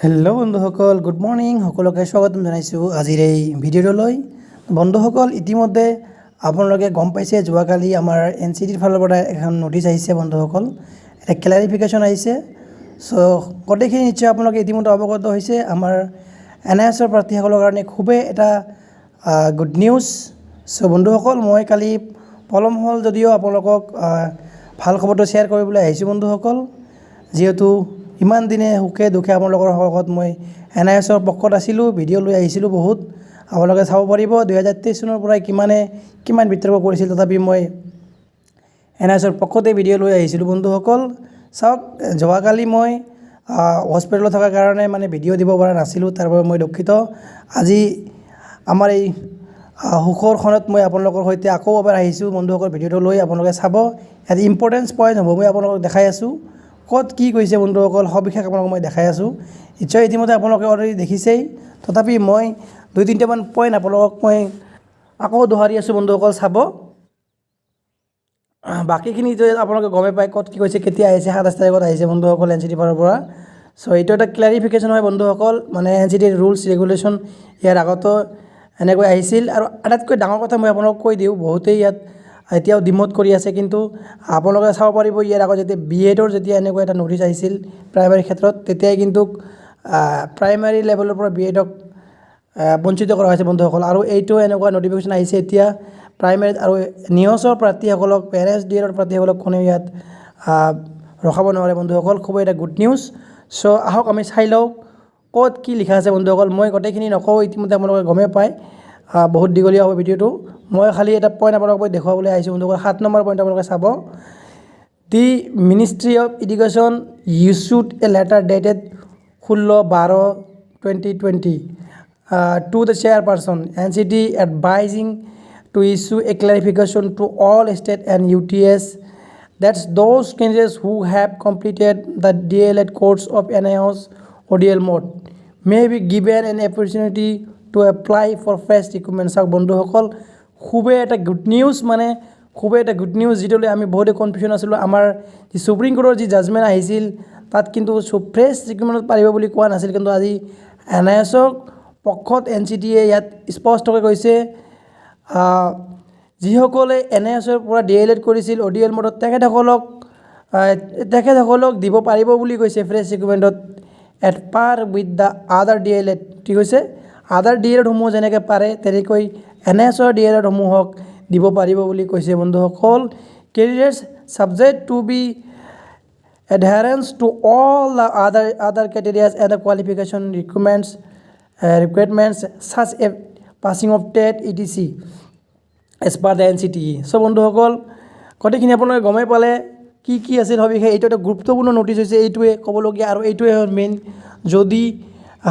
Hello' বন্ধুসকল, good morning. সকলোকে স্বাগতম জনাইছোঁ আজিৰ এই ভিডিঅ'টোলৈ। বন্ধুসকল, ইতিমধ্যে আপোনালোকে গম পাইছে যোৱাকালি আমাৰ NCTৰ ফালৰ পৰা এখন নটিচ আহিছে বন্ধুসকল, এটা ক্লেৰিফিকেশ্যন আহিছে। চ' গোটেইখিনি নিশ্চয় আপোনালোকে ইতিমধ্যে অৱগত হৈছে। আমাৰ NISৰ প্ৰাৰ্থীসকলৰ কাৰণে খুবেই এটা গুড নিউজ। চ' বন্ধুসকল, মই কালি পলম হ'ল যদিও আপোনালোকক ভাল খবৰটো শ্বেয়াৰ কৰিবলৈ আহিছোঁ বন্ধুসকল। যিহেতু ইমান দিনে সুখে দুখে আপোনালোকৰ সহগত মই NISৰ পক্ষত আছিলোঁ, ভিডিঅ' লৈ আহিছিলোঁ বহুত। আপোনালোকে চাব পাৰিব 2023 চনৰ পৰাই কিমান বিতৰ্ক কৰিছিল, তথাপি মই NISৰ পক্ষতে ভিডিঅ' লৈ আহিছিলোঁ বন্ধুসকল। চাওক, যোৱাকালি মই হস্পিটেলত থকাৰ কাৰণে ভিডিঅ' দিব পৰা নাছিলোঁ, তাৰ বাবে মই দুখিত। আজি আমাৰ এই সুখৰ ক্ষণত মই আপোনালোকৰ সৈতে আকৌ এবাৰ আহিছোঁ বন্ধুসকল, ভিডিঅ'টো লৈ আপোনালোকে চাব। ইয়াত ইম্পৰ্টেঞ্চ পইণ্ট হ'ব, মই আপোনালোকক দেখাই আছোঁ ক'ত কি কৈছে বন্ধুসকল, সবিশেষ আপোনালোকক মই দেখাই আছোঁ। নিশ্চয় ইতিমধ্যে আপোনালোকে অলৰেডি দেখিছেই, তথাপি মই 2-3টামান পইণ্ট আপোনালোকক মই আকৌ দোহাৰি আছোঁ বন্ধুসকল, চাব। বাকীখিনি আপোনালোকে গমেই পায় ক'ত কি কৈছে, কেতিয়া আহিছে, 27 তাৰিখত আহিছে বন্ধুসকল NCTৰ ফালৰ পৰা। চ' এইটো এটা ক্লেৰিফিকেশ্যন হয় বন্ধুসকল, NCTৰ ৰুলছ ৰেগুলেশ্যন ইয়াৰ আগতো এনেকৈ আহিছিল। আৰু আটাইতকৈ ডাঙৰ কথা মই আপোনালোকক কৈ দিওঁ, বহুতেই ইয়াত এতিয়াও ডিম'ট কৰি আছে, কিন্তু আপোনালোকে চাব পাৰিব ইয়াৰ আগত যেতিয়া B.Edৰ যেতিয়া এনেকুৱা এটা নটিচ আহিছিল প্ৰাইমাৰী ক্ষেত্ৰত, তেতিয়াই কিন্তু প্ৰাইমাৰী লেভেলৰ পৰা B.Edক বঞ্চিত কৰা হৈছে বন্ধুসকল। আৰু এইটো এনেকুৱা নটিফিকেশ্যন আহিছে এতিয়া প্ৰাইমাৰীত, আৰু নিউজৰ প্ৰাৰ্থীসকলক, NSDLৰ প্ৰাৰ্থীসকলক কোনেও ইয়াত ৰখাব নোৱাৰে বন্ধুসকল। খুবেই এটা গুড নিউজ। চ' আহক আমি চাই লওঁ ক'ত কি লিখা আছে বন্ধুসকল। মই গোটেইখিনি নকওঁ, ইতিমধ্যে আপোনালোকে গমেই পায়, বহুত দীঘলীয়া হ'ব ভিডিঅ'টো। মই খালি এটা পইণ্ট আপোনালোকক মই দেখুৱাবলৈ আহিছোঁ বন্ধুসকল। 7 নম্বৰ পইণ্ট আপোনালোকে চাব। The ministry of education issued a letter dated 16/12/2020 to the chairperson NCT advising to issue a clarification to all state and UTS that those candidates who have completed the DLED course of NIOS ODL mode may be given an opportunity to apply for fresh recruitment. চাওক বন্ধুসকল, খুবেই এটা good news, খুবেই এটা good news, যিটোলৈ আমি বহুতে confusion আছিলোঁ। আমাৰ যি সুপ্ৰিম কোৰ্টৰ যি জাজমেণ্ট আহিছিল, তাত কিন্তু ফ্ৰেছ ৰিক্ৰুটমেণ্টত পাৰিব বুলি কোৱা নাছিল, কিন্তু আজি NISৰ পক্ষত NCTয়ে ইয়াত স্পষ্টকৈ কৈছে, যিসকলে NISৰ পৰা DLED কৰিছিল ODL মডত, তেখেতসকলক দিব পাৰিব বুলি কৈছে ফ্ৰেছ ৰিক্ৰুটমেণ্টত at par with the other DLED। ঠিক হৈছে, আদাৰ DLEDসমূহ যেনেকৈ পাৰে তেনেকৈ NISৰ DLEDসমূহক দিব পাৰিব বুলি কৈছে বন্ধুসকল। Candidates subject to be adherence to all the other criteria and the qualification requirements such as passing of TET etc as per the NCTE. চ' বন্ধুসকল, গোটেইখিনি আপোনালোকে গমেই পালে কি কি আছিল সবিশেষ। এইটো এটা গুৰুত্বপূৰ্ণ নটিচ হৈছে, এইটোৱে ক'বলগীয়া, আৰু এইটোৱে হ'ল মেইন। যদি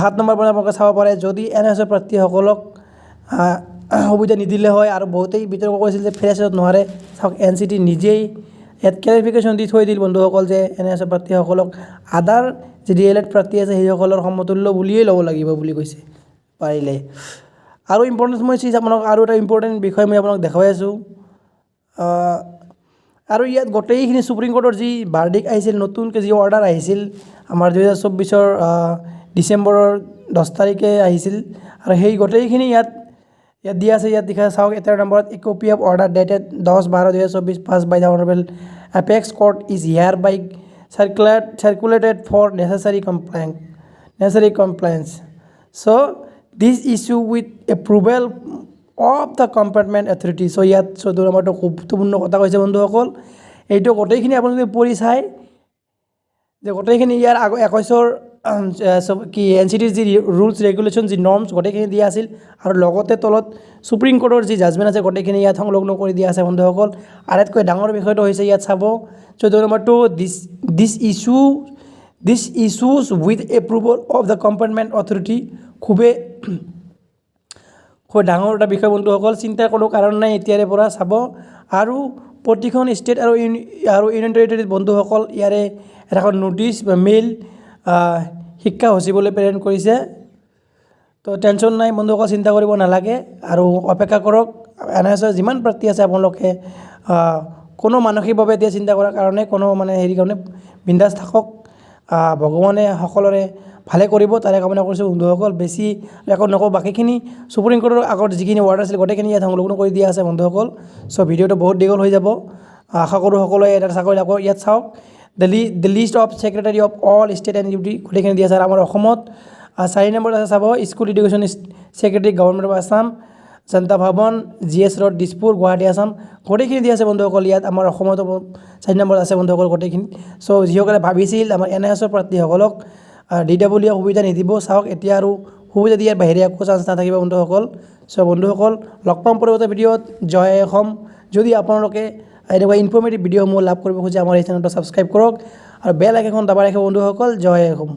7 নম্বৰ পৰা আপোনালোকে চাব পাৰে, যদি NISৰ প্ৰাৰ্থীসকলক সুবিধা নিদিলে হয়, আৰু বহুতেই বিতৰ্ক কৰিছিল যে ফ্ৰেছত নোৱাৰে, চাওক NCT নিজেই ইয়াত ক্লেৰিফিকেশ্যন দি থৈ দিল বন্ধুসকল যে NISৰ প্ৰাৰ্থীসকলক আদাৰ যি DLED প্ৰাৰ্থী আছে সেইসকলৰ সমতুল্য বুলিয়েই ল'ব লাগিব বুলি কৈছে পাৰিলে। আৰু ইম্পৰ্টেঞ্চ মই আপোনালোকক আৰু এটা ইম্পৰ্টেণ্ট বিষয় মই আপোনালোক দেখুৱাই আছোঁ। আৰু ইয়াত গোটেইখিনি সুপ্ৰিম কোৰ্টৰ যি ভাৰ্ডিক্ট আহিছিল, নতুনকৈ যি অৰ্ডাৰ আহিছিল আমাৰ 2024 ডিচেম্বৰৰ 10 তাৰিখে আহিছিল, আৰু সেই গোটেইখিনি ইয়াত দিয়া আছে। ইয়াত দেখা চাওক 13 নম্বৰত, a copy of order dated 10/12/2024 pass by the honourable apex court is hereby circulated for necessary compliance. So this issue with approval of the competent authority. So ইয়াত 14 নম্বৰটো খুব গুৰুত্বপূৰ্ণ কথা কৈছে বন্ধুসকল। এইটো গোটেইখিনি আপোনালোকে পঢ়ি চাই যে গোটেইখিনি ইয়াৰ 21ৰ NCTৰ যি ৰুলছ ৰেগুলেশ্যন, যি নৰ্মছ, গোটেইখিনি দিয়া আছিল, আৰু লগতে তলত সুপ্ৰিম কোৰ্টৰ যি জাজমেণ্ট আছে গোটেইখিনি ইয়াত সংলগ্ন কৰি দিয়া আছে বন্ধুসকল। আটাইতকৈ ডাঙৰ বিষয়টো হৈছে ইয়াত চাব 14 নম্বৰটো, this issues with approval of the competent authority. খুবেই ডাঙৰ এটা বিষয় বন্ধুসকল, চিন্তাৰ কোনো কাৰণ নাই এতিয়াৰে পৰা চাব। আৰু প্ৰতিখন ষ্টেট আৰু ইউনিয়ন টেৰিটৰীত বন্ধুসকল ইয়াৰে এখন নটিচ বা মেইল শিক্ষা সচিবলৈ প্ৰেৰণ কৰিছে। তো টেনশ্যন নাই বন্ধুসকল, চিন্তা কৰিব নালাগে, আৰু অপেক্ষা কৰক। NISৰ যিমান প্ৰাৰ্থী আছে আপোনালোকে কোনো মানসিকভাৱে এতিয়া চিন্তা কৰাৰ কাৰণে কোনো কাৰণে বিন্দাছ থাকক। ভগৱানে সকলোৰে ভালে কৰিব তাৰে কামনা কৰিছোঁ বন্ধুসকল। বেছি ৰেকৰ্ড নকৰোঁ, বাকীখিনি সুপ্ৰিম কোৰ্টৰ আগত যিখিনি ৱাৰ্ড আছিল গোটেইখিনি ইয়াত সংলগ্ন কৰি দিয়া আছে বন্ধুসকল। চ' ভিডিঅ'টো বহুত দীঘল হৈ যাব, আশা কৰোঁ সকলোৱে এটা চাকৰি লাভ কৰক। ইয়াত চাওক the list of secretary of all state and duty গোটেইখিনি দিয়া আছে। আমাৰ অসমত 4 নম্বৰত আছে sub school education secretary government of Assam, Janata Bhawan, GS road, Dispur, Guwahati, Assam গোটেইখিনি দিয়া আছে বন্ধুসকল। ইয়াত আমাৰ অসমতো 4 নম্বৰত আছে বন্ধুসকল গোটেইখিনি। চ' যিসকলে ভাবিছিল আমাৰ NISৰ প্ৰাৰ্থীসকলক DW সুবিধা নিদিব, চাওক এতিয়া আৰু সুবিধা দিয়াৰ বাহিৰে একো চান্স নাথাকিব বন্ধুসকল। চ' বন্ধুসকল লগ পাম পৰৱৰ্তী ভিডিঅ'ত। জয় অসম। যদি আপোনালোকে এনেকুৱা ইনফৰ্মেটিভ ভিডিঅ'সমূহ লাভ কৰিব খোজে আমাৰ এই চেনেলটো ছাবস্ক্ৰাইব কৰক আৰু বেল আইকনখন দাবাই ৰাখিব বন্ধুসকল। জয় অসম।